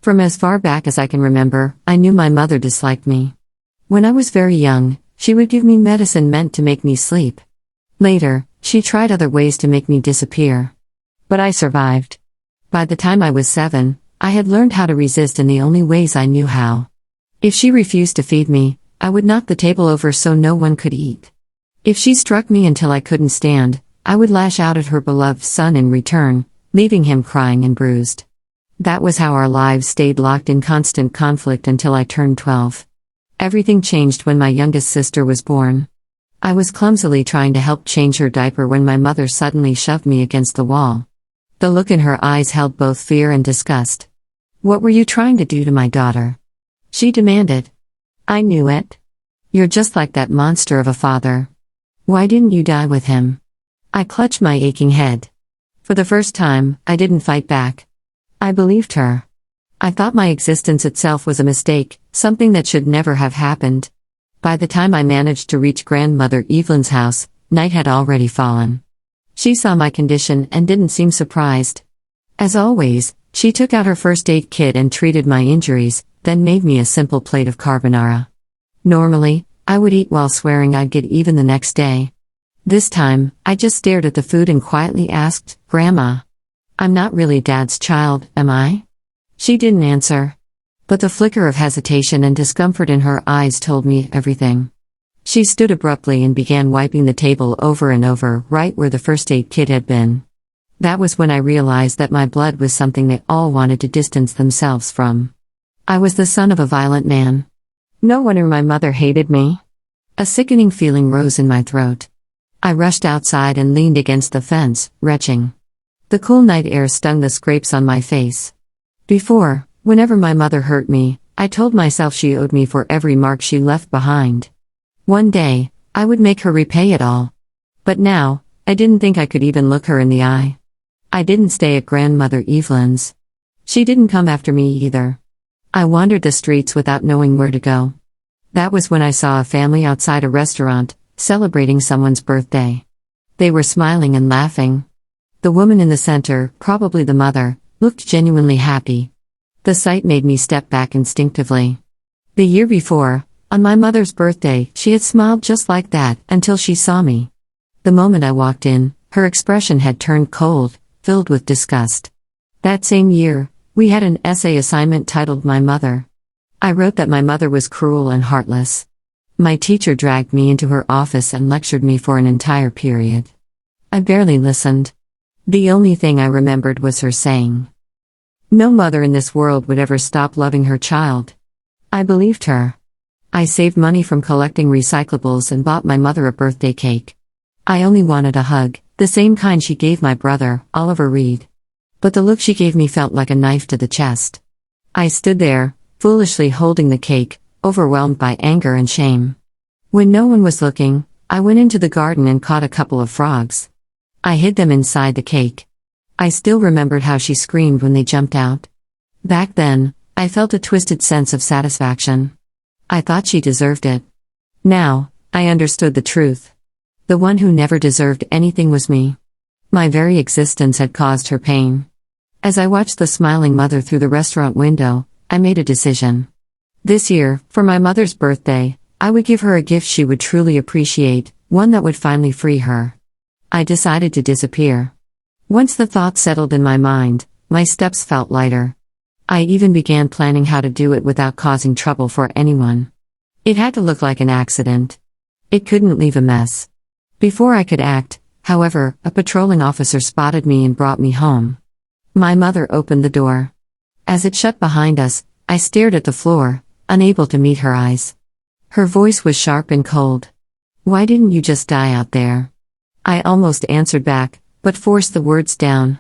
From as far back as I can remember, I knew my mother disliked me. When I was very young, she would give me medicine meant to make me sleep. Later, she tried other ways to make me disappear. But I survived. By the time I was 7, I had learned how to resist in the only ways I knew how. If she refused to feed me, I would knock the table over so no one could eat. If she struck me until I couldn't stand, I would lash out at her beloved son in return, leaving him crying and bruised. That was how our lives stayed locked in constant conflict until I turned 12. Everything changed when my youngest sister was born. I was clumsily trying to help change her diaper when my mother suddenly shoved me against the wall. The look in her eyes held both fear and disgust. "What were you trying to do to my daughter?" she demanded. "I knew it. You're just like that monster of a father. Why didn't you die with him?" I clutched my aching head. For the first time, I didn't fight back. I believed her. I thought my existence itself was a mistake, something that should never have happened. By the time I managed to reach grandmother Evelyn's house, night had already fallen. She saw my condition and didn't seem surprised. As always, she took out her first aid kit and treated my injuries, then made me a simple plate of carbonara. Normally, I would eat while swearing I'd get even the next day. This time, I just stared at the food and quietly asked, "Grandma, I'm not really Dad's child, am I?" She didn't answer. But the flicker of hesitation and discomfort in her eyes told me everything. She stood abruptly and began wiping the table over and over, right where the first aid kit had been. That was when I realized that my blood was something they all wanted to distance themselves from. I was the son of a violent man. No wonder my mother hated me. A sickening feeling rose in my throat. I rushed outside and leaned against the fence, retching. The cool night air stung the scrapes on my face. Before, whenever my mother hurt me, I told myself she owed me for every mark she left behind. One day, I would make her repay it all. But now, I didn't think I could even look her in the eye. I didn't stay at grandmother Evelyn's. She didn't come after me either. I wandered the streets without knowing where to go. That was when I saw a family outside a restaurant, celebrating someone's birthday. They were smiling and laughing. The woman in the center, probably the mother, looked genuinely happy. The sight made me step back instinctively. The year before, on my mother's birthday, she had smiled just like that until she saw me. The moment I walked in, her expression had turned cold, filled with disgust. That same year, we had an essay assignment titled "My Mother." I wrote that my mother was cruel and heartless. My teacher dragged me into her office and lectured me for an entire period. I barely listened. The only thing I remembered was her saying, "No mother in this world would ever stop loving her child." I believed her. I saved money from collecting recyclables and bought my mother a birthday cake. I only wanted a hug, the same kind she gave my brother, Oliver Reed. But the look she gave me felt like a knife to the chest. I stood there, foolishly holding the cake, overwhelmed by anger and shame. When no one was looking, I went into the garden and caught a couple of frogs. I hid them inside the cake. I still remembered how she screamed when they jumped out. Back then, I felt a twisted sense of satisfaction. I thought she deserved it. Now, I understood the truth. The one who never deserved anything was me. My very existence had caused her pain. As I watched the smiling mother through the restaurant window, I made a decision. This year, for my mother's birthday, I would give her a gift she would truly appreciate, one that would finally free her. I decided to disappear. Once the thought settled in my mind, my steps felt lighter. I even began planning how to do it without causing trouble for anyone. It had to look like an accident. It couldn't leave a mess. Before I could act, however, a patrolling officer spotted me and brought me home. My mother opened the door. As it shut behind us, I stared at the floor, unable to meet her eyes. Her voice was sharp and cold. "Why didn't you just die out there?" I almost answered back, but forced the words down.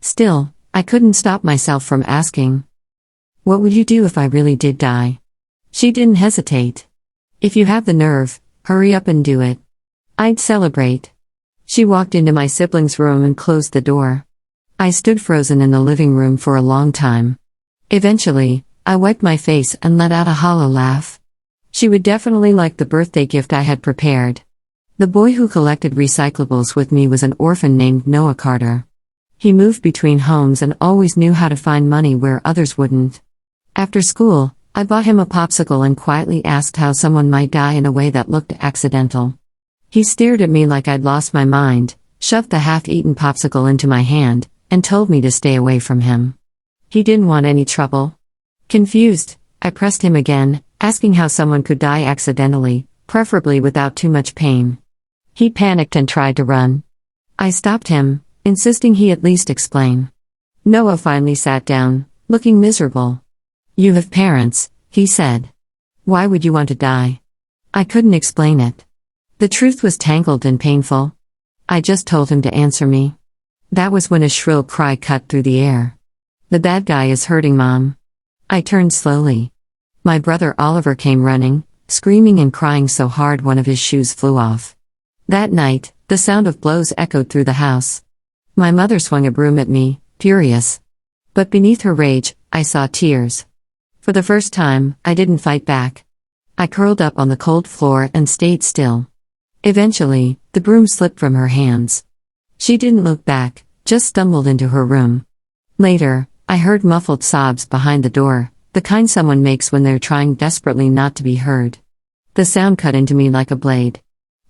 Still, I couldn't stop myself from asking, "What would you do if I really did die?" She didn't hesitate. "If you have the nerve, hurry up and do it. I'd celebrate." She walked into my siblings' room and closed the door. I stood frozen in the living room for a long time. Eventually, I wiped my face and let out a hollow laugh. She would definitely like the birthday gift I had prepared. The boy who collected recyclables with me was an orphan named Noah Carter. He moved between homes and always knew how to find money where others wouldn't. After school, I bought him a popsicle and quietly asked how someone might die in a way that looked accidental. He stared at me like I'd lost my mind, shoved the half-eaten popsicle into my hand, and told me to stay away from him. He didn't want any trouble. Confused, I pressed him again, asking how someone could die accidentally, preferably without too much pain. He panicked and tried to run. I stopped him, insisting he at least explain. Noah finally sat down, looking miserable. "You have parents," he said. "Why would you want to die?" I couldn't explain it. The truth was tangled and painful. I just told him to answer me. That was when a shrill cry cut through the air. "The bad guy is hurting Mom." I turned slowly. My brother Oliver came running, screaming and crying so hard one of his shoes flew off. That night, the sound of blows echoed through the house. My mother swung a broom at me, furious. But beneath her rage, I saw tears. For the first time, I didn't fight back. I curled up on the cold floor and stayed still. Eventually, the broom slipped from her hands. She didn't look back, just stumbled into her room. Later, I heard muffled sobs behind the door, the kind someone makes when they're trying desperately not to be heard. The sound cut into me like a blade.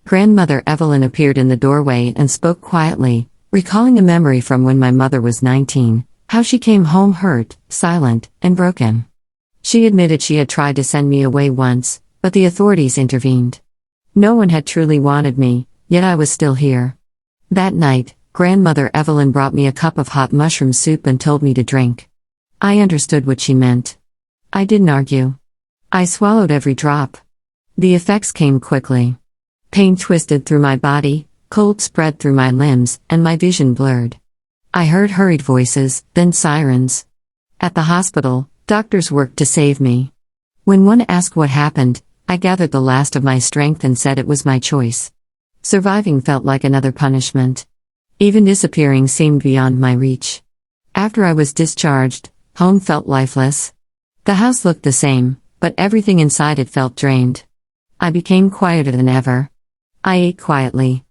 Grandmother Evelyn appeared in the doorway and spoke quietly, recalling a memory from when my mother was 19, how she came home hurt, silent, and broken. She admitted she had tried to send me away once, but the authorities intervened. No one had truly wanted me, yet I was still here. That night, Grandmother Evelyn brought me a cup of hot mushroom soup and told me to drink. I understood what she meant. I didn't argue. I swallowed every drop. The effects came quickly. Pain twisted through my body, cold spread through my limbs, and my vision blurred. I heard hurried voices, then sirens. At the hospital, doctors worked to save me. When one asked what happened, I gathered the last of my strength and said it was my choice. Surviving felt like another punishment. Even disappearing seemed beyond my reach. After I was discharged, home felt lifeless. The house looked the same, but everything inside it felt drained. I became quieter than ever. I ate quietly.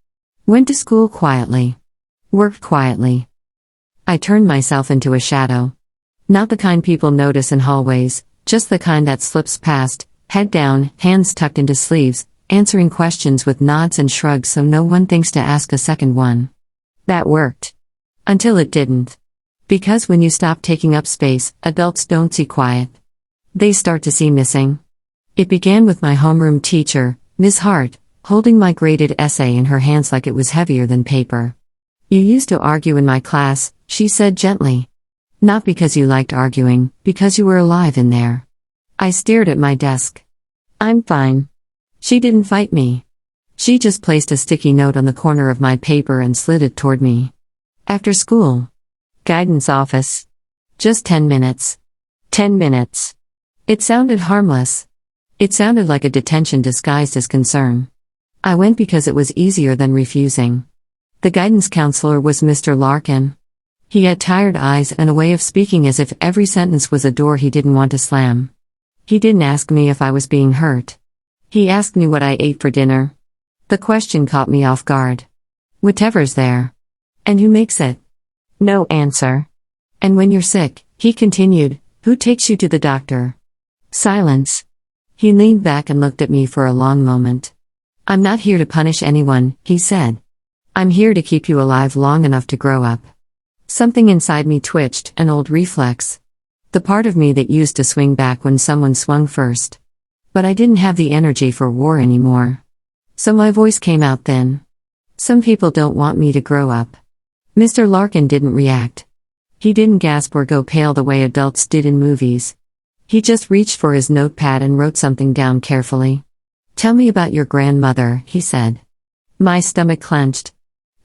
Went to school quietly. Worked quietly. I turned myself into a shadow. Not the kind people notice in hallways, just the kind that slips past, head down, hands tucked into sleeves, answering questions with nods and shrugs so no one thinks to ask a second one. That worked. Until it didn't. Because when you stop taking up space, adults don't see quiet. They start to see missing. It began with my homeroom teacher, Miss Hart, holding my graded essay in her hands like it was heavier than paper. "You used to argue in my class," she said gently. "Not because you liked arguing, because you were alive in there." I stared at my desk. "I'm fine." She didn't fight me. She just placed a sticky note on the corner of my paper and slid it toward me. "After school. Guidance office. Just 10 minutes. 10 minutes. It sounded harmless. It sounded like a detention disguised as concern. I went because it was easier than refusing. The guidance counselor was Mr. Larkin. He had tired eyes and a way of speaking as if every sentence was a door he didn't want to slam. He didn't ask me if I was being hurt. He asked me what I ate for dinner. The question caught me off guard. "Whatever's there." "And who makes it?" No answer. "And when you're sick," he continued, "who takes you to the doctor?" Silence. He leaned back and looked at me for a long moment. "I'm not here to punish anyone," he said. "I'm here to keep you alive long enough to grow up." Something inside me twitched, an old reflex. The part of me that used to swing back when someone swung first. But I didn't have the energy for war anymore. So my voice came out thin. "Some people don't want me to grow up." Mr. Larkin didn't react. He didn't gasp or go pale the way adults did in movies. He just reached for his notepad and wrote something down carefully. "Tell me about your grandmother," he said. My stomach clenched.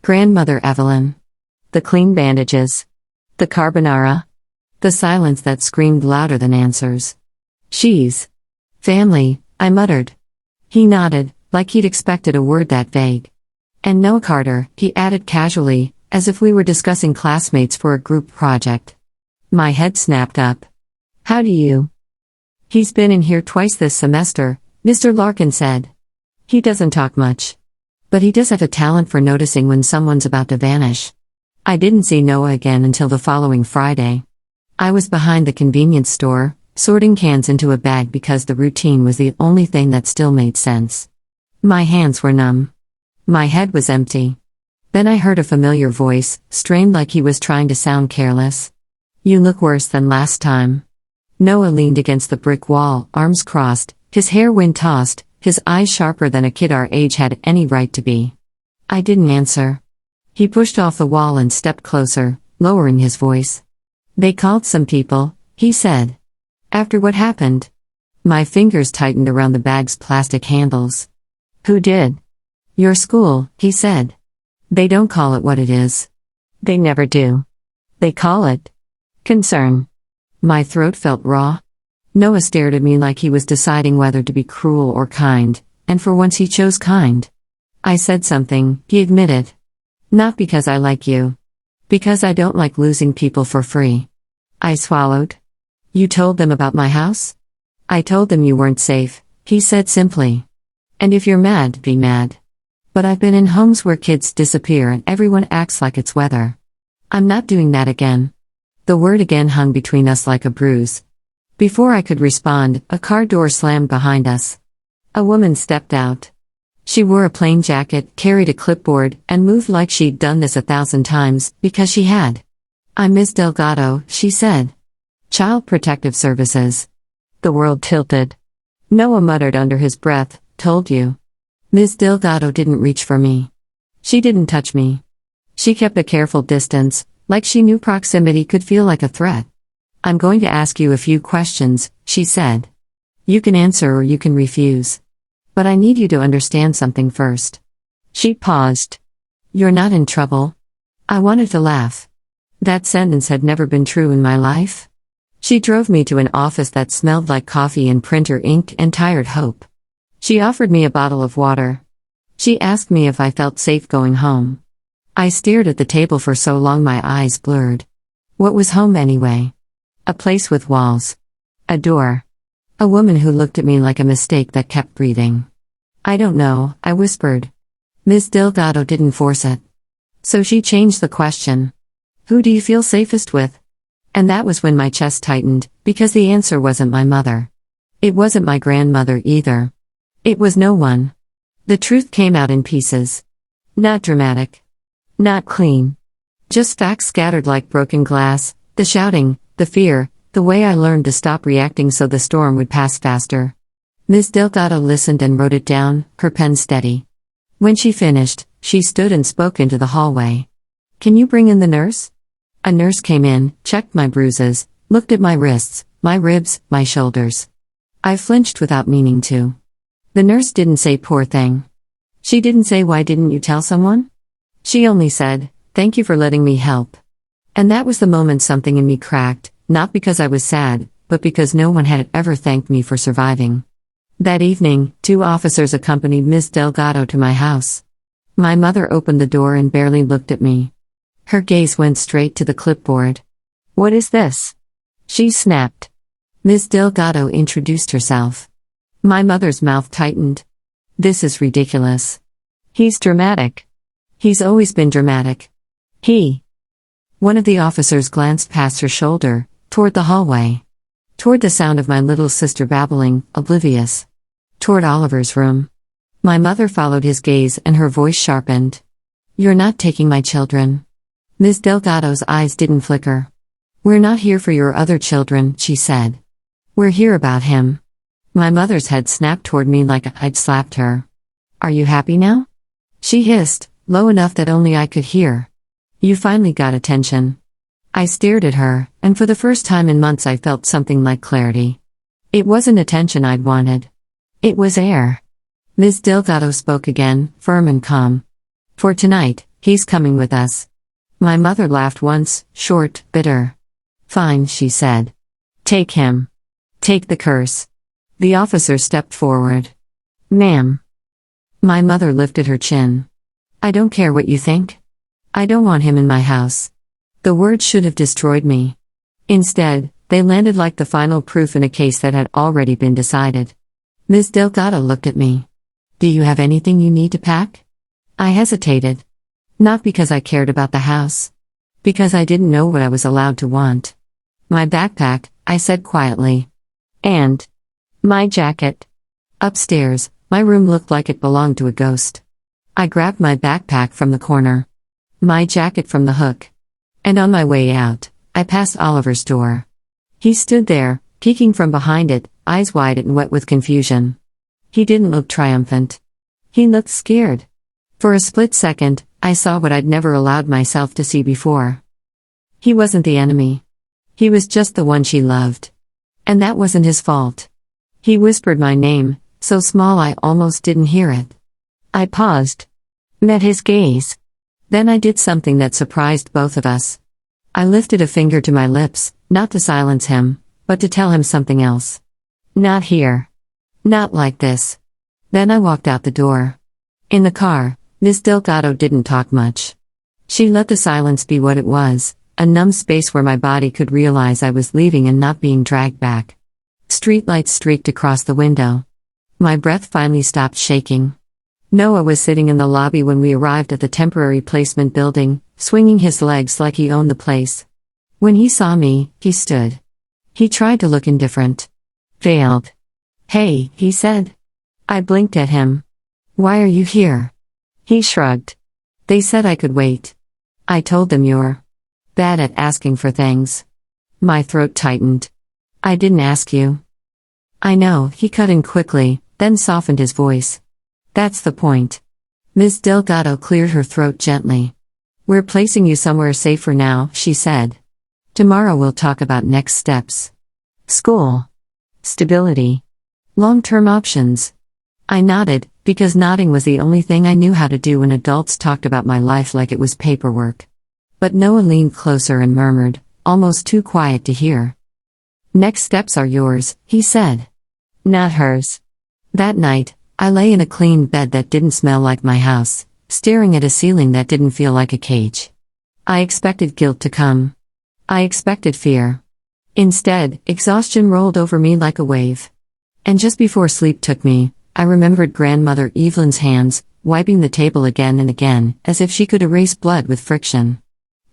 Grandmother Evelyn. The clean bandages. The carbonara. The silence that screamed louder than answers. "She's family," I muttered. He nodded, like he'd expected a word that vague. "And Noah Carter," he added casually, as if we were discussing classmates for a group project. My head snapped up. "How do you?" "He's been in here twice this semester," Mr. Larkin said. "He doesn't talk much. But he does have a talent for noticing when someone's about to vanish." I didn't see Noah again until the following Friday. I was behind the convenience store, sorting cans into a bag because the routine was the only thing that still made sense. My hands were numb. My head was empty. Then I heard a familiar voice, strained like he was trying to sound careless. "You look worse than last time." Noah leaned against the brick wall, arms crossed, his hair wind-tossed, his eyes sharper than a kid our age had any right to be. I didn't answer. He pushed off the wall and stepped closer, lowering his voice. "They called some people," he said. "After what happened?" My fingers tightened around the bag's plastic handles. "Who did?" "Your school," he said. "They don't call it what it is. They never do. They call it concern." My throat felt raw. Noah stared at me like he was deciding whether to be cruel or kind, and for once he chose kind. "I said something," he admitted. "Not because I like you. Because I don't like losing people for free." I swallowed. "You told them about my house?" "I told them you weren't safe," he said simply. "And if you're mad, be mad. But I've been in homes where kids disappear and everyone acts like it's weather. I'm not doing that again." The word again hung between us like a bruise. Before I could respond, a car door slammed behind us. A woman stepped out. She wore a plain jacket, carried a clipboard, and moved like she'd done this 1,000 times, because she had. "I'm Ms. Delgado," she said. "Child Protective Services." The world tilted. Noah muttered under his breath, "Told you." Ms. Delgado didn't reach for me. She didn't touch me. She kept a careful distance, like she knew proximity could feel like a threat. "I'm going to ask you a few questions," she said. "You can answer or you can refuse. But I need you to understand something first." She paused. "You're not in trouble." I wanted to laugh. That sentence had never been true in my life. She drove me to an office that smelled like coffee and printer ink and tired hope. She offered me a bottle of water. She asked me if I felt safe going home. I stared at the table for so long my eyes blurred. What was home anyway? A place with walls. A door. A woman who looked at me like a mistake that kept breathing. "I don't know," I whispered. Ms. Delgado didn't force it. So she changed the question. "Who do you feel safest with?" And that was when my chest tightened, because the answer wasn't my mother. It wasn't my grandmother either. It was no one. The truth came out in pieces. Not dramatic. Not clean. Just facts scattered like broken glass, the shouting, the fear, the way I learned to stop reacting so the storm would pass faster. Ms. Delgado listened and wrote it down, her pen steady. When she finished, she stood and spoke into the hallway. "Can you bring in the nurse?" A nurse came in, checked my bruises, looked at my wrists, my ribs, my shoulders. I flinched without meaning to. The nurse didn't say "poor thing." She didn't say "why didn't you tell someone?" She only said, "Thank you for letting me help." And that was the moment something in me cracked, not because I was sad, but because no one had ever thanked me for surviving. That evening, 2 officers accompanied Ms. Delgado to my house. My mother opened the door and barely looked at me. Her gaze went straight to the clipboard. "What is this?" she snapped. Ms. Delgado introduced herself. My mother's mouth tightened. "This is ridiculous. He's dramatic. He's always been dramatic. He." One of the officers glanced past her shoulder, toward the hallway. Toward the sound of my little sister babbling, oblivious. Toward Oliver's room. My mother followed his gaze and her voice sharpened. "You're not taking my children." Ms. Delgado's eyes didn't flicker. "We're not here for your other children," she said. "We're here about him." My mother's head snapped toward me like I'd slapped her. "Are you happy now?" she hissed, low enough that only I could hear. "You finally got attention." I stared at her, and for the first time in months I felt something like clarity. It wasn't attention I'd wanted. It was air. Ms. Delgado spoke again, firm and calm. "For tonight, he's coming with us." My mother laughed once, short, bitter. "Fine," she said. "Take him. Take the curse." The officer stepped forward. "Ma'am." My mother lifted her chin. "I don't care what you think. I don't want him in my house." The words should have destroyed me. Instead, they landed like the final proof in a case that had already been decided. Ms. Delgado looked at me. "Do you have anything you need to pack?" I hesitated. Not because I cared about the house. Because I didn't know what I was allowed to want. "My backpack," I said quietly. And my jacket. Upstairs, my room looked like it belonged to a ghost. I grabbed my backpack from the corner. My jacket from the hook. And on my way out, I passed Oliver's door. He stood there, peeking from behind it, eyes wide and wet with confusion. He didn't look triumphant. He looked scared. For a split second, I saw what I'd never allowed myself to see before. He wasn't the enemy. He was just the one she loved. And that wasn't his fault. He whispered my name, so small I almost didn't hear it. I paused. Met his gaze. Then I did something that surprised both of us. I lifted a finger to my lips, not to silence him, but to tell him something else. Not here. Not like this. Then I walked out the door. In the car, Miss Delgado didn't talk much. She let the silence be what it was, a numb space where my body could realize I was leaving and not being dragged back. Streetlights streaked across the window. My breath finally stopped shaking. Noah was sitting in the lobby when we arrived at the temporary placement building, swinging his legs like he owned the place. When he saw me, he stood. He tried to look indifferent. Veiled. Hey, he said. I blinked at him. Why are you here? He shrugged. They said I could wait. I told them you're bad at asking for things. My throat tightened. I didn't ask you. I know, he cut in quickly, then softened his voice. That's the point. Ms. Delgado cleared her throat gently. We're placing you somewhere safe for now, she said. Tomorrow we'll talk about next steps. School. Stability. Long-term options. I nodded, because nodding was the only thing I knew how to do when adults talked about my life like it was paperwork. But Noah leaned closer and murmured, almost too quiet to hear. Next steps are yours, he said. Not hers. That night, I lay in a clean bed that didn't smell like my house, staring at a ceiling that didn't feel like a cage. I expected guilt to come. I expected fear. Instead, exhaustion rolled over me like a wave. And just before sleep took me, I remembered Grandmother Evelyn's hands, wiping the table again and again, as if she could erase blood with friction.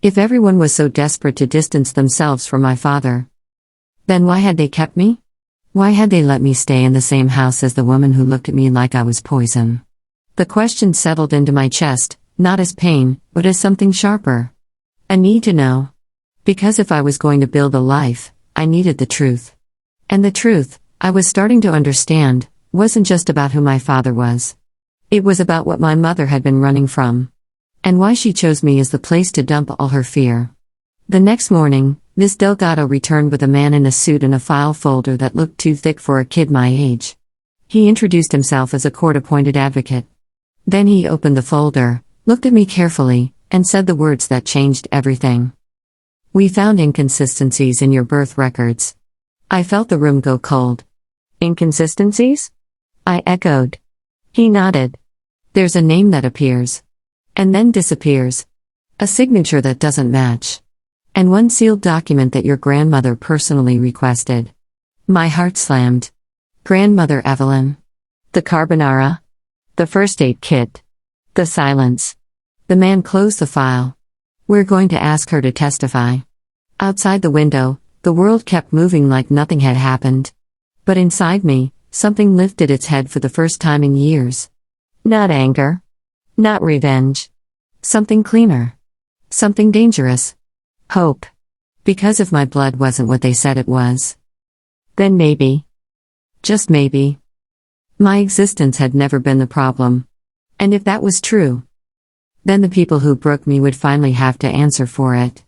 If everyone was so desperate to distance themselves from my father, then why had they kept me? Why had they let me stay in the same house as the woman who looked at me like I was poison? The question settled into my chest, not as pain, but as something sharper. A need to know. Because if I was going to build a life, I needed the truth. And the truth, I was starting to understand, wasn't just about who my father was. It was about what my mother had been running from. And why she chose me as the place to dump all her fear. The next morning, Miss Delgado returned with a man in a suit and a file folder that looked too thick for a kid my age. He introduced himself as a court-appointed advocate. Then he opened the folder, looked at me carefully, and said the words that changed everything. We found inconsistencies in your birth records. I felt the room go cold. Inconsistencies? I echoed. He nodded. There's a name that appears. And then disappears. A signature that doesn't match. And one sealed document that your grandmother personally requested. My heart slammed. Grandmother Evelyn. The carbonara. The first aid kit. The silence. The man closed the file. We're going to ask her to testify. Outside the window, the world kept moving like nothing had happened. But inside me, something lifted its head for the first time in years. Not anger. Not revenge. Something cleaner. Something dangerous. Hope. Because if my blood wasn't what they said it was, then maybe, just maybe, my existence had never been the problem. And if that was true, then the people who broke me would finally have to answer for it.